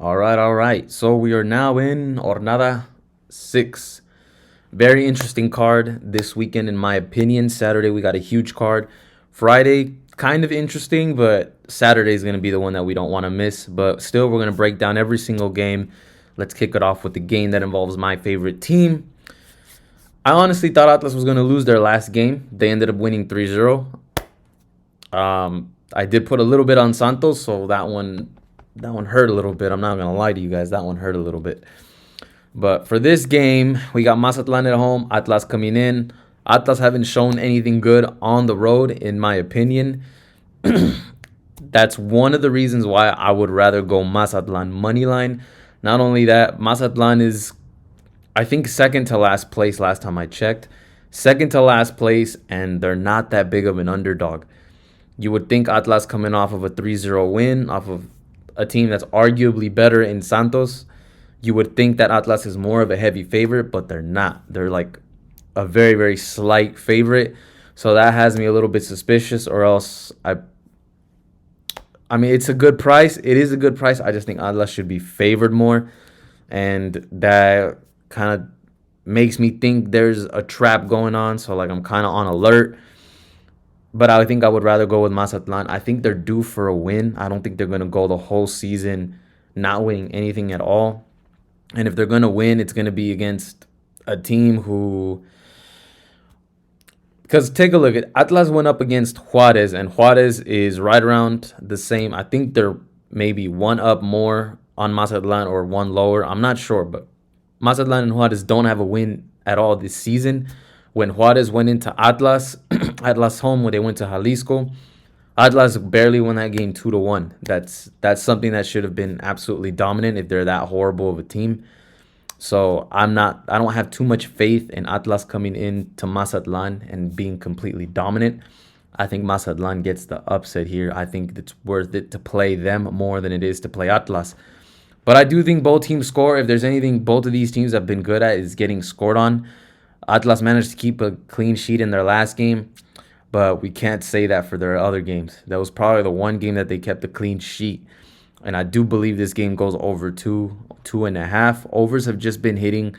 All right. So we are now in Jornada 6. Very interesting card this weekend, in my opinion. Saturday, we got a huge card. Friday, kind of interesting, but Saturday is going to be the one that we don't want to miss. But still, we're going to break down every single game. Let's kick it off with the game that involves my favorite team. I honestly thought Atlas was going to lose their last game. They ended up winning 3-0. I did put a little bit on Santos, so that one hurt a little bit. I'm not gonna lie to you guys, that one hurt a little bit. But for this game, we got Mazatlan at home, Atlas coming in. Atlas haven't shown anything good on the road, in my opinion. That's one of the reasons why I would rather go Mazatlan money line. Not only that, Mazatlan is, I think, second to last place last time I checked. Second to last place, and they're not that big of an underdog. You would think Atlas coming off of a 3-0 win, off of a team that's arguably better in Santos, you would think that Atlas is more of a heavy favorite, but they're not. They're like a very, very slight favorite. So that has me a little bit suspicious, or else I mean, it's a good price. It is a good price. I just think Atlas should be favored more. And that kind of makes me think there's a trap going on. So, like, I'm kind of on alert. But I think I would rather go with Mazatlan. I think they're due for a win. I don't think they're going to go the whole season not winning anything at all. And if they're going to win, it's going to be against a team who... Because take a look at Atlas went up against Juarez, and Juarez is right around the same. I think they're maybe one up more on Mazatlan or one lower. I'm not sure, but Mazatlan and Juarez don't have a win at all this season. When Juarez went into Atlas, Atlas home, when they went to Jalisco, Atlas barely won that game 2-1. That's something that should have been absolutely dominant if they're that horrible of a team. So I don't have too much faith in Atlas coming in to Mazatlan and being completely dominant. I think Mazatlan gets the upset here. I think it's worth it to play them more than it is to play Atlas. But I do think both teams score. If there's anything both of these teams have been good at, is getting scored on. Atlas managed to keep a clean sheet in their last game, but we can't say that for their other games. That was probably the one game that they kept a clean sheet. And I do believe this game goes over 2.5. Overs have just been hitting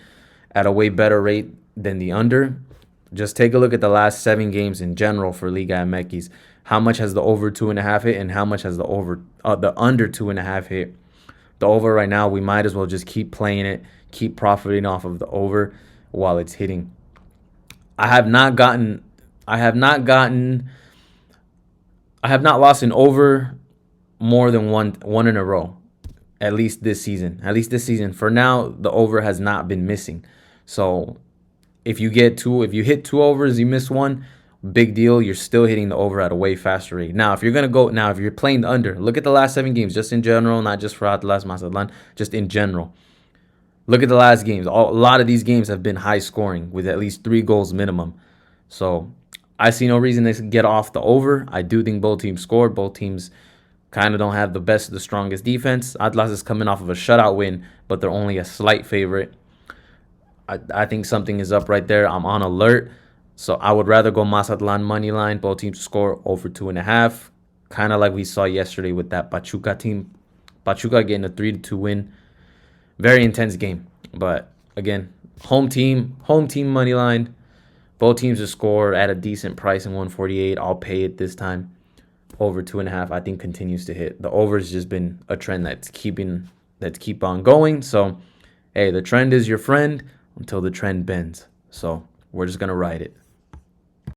at a way better rate than the under. Just take a look at the last 7 games in general for Liga MX. How much has the over 2.5 hit, and how much has the under 2.5 hit? The over right now, we might as well just keep playing it, keep profiting off of the over while it's hitting. I have not lost an over more than one in a row, at least this season. For now, the over has not been missing. So if you hit 2 overs, you miss one, big deal. You're still hitting the over at a way faster rate. Now, if you're playing the under, look at the last 7 games, just in general, not just for Atlas Mazatlan, just in general. Look at the last games. A lot of these games have been high scoring with at least 3 goals minimum. So I see no reason to get off the over. I do think both teams scored. Both teams kind of don't have the strongest defense. Atlas is coming off of a shutout win, but they're only a slight favorite. I think something is up right there. I'm on alert. So I would rather go Mazatlan money line. Both teams score over 2.5. Kind of like we saw yesterday with that Pachuca team. Pachuca getting a 3-2 win. Very intense game. But again, home team money line. Both teams to score at a decent price in 148. I'll pay it this time. Over 2.5, I think, continues to hit. The over has just been a trend that's keep on going. So, hey, the trend is your friend until the trend bends. So we're just gonna ride it.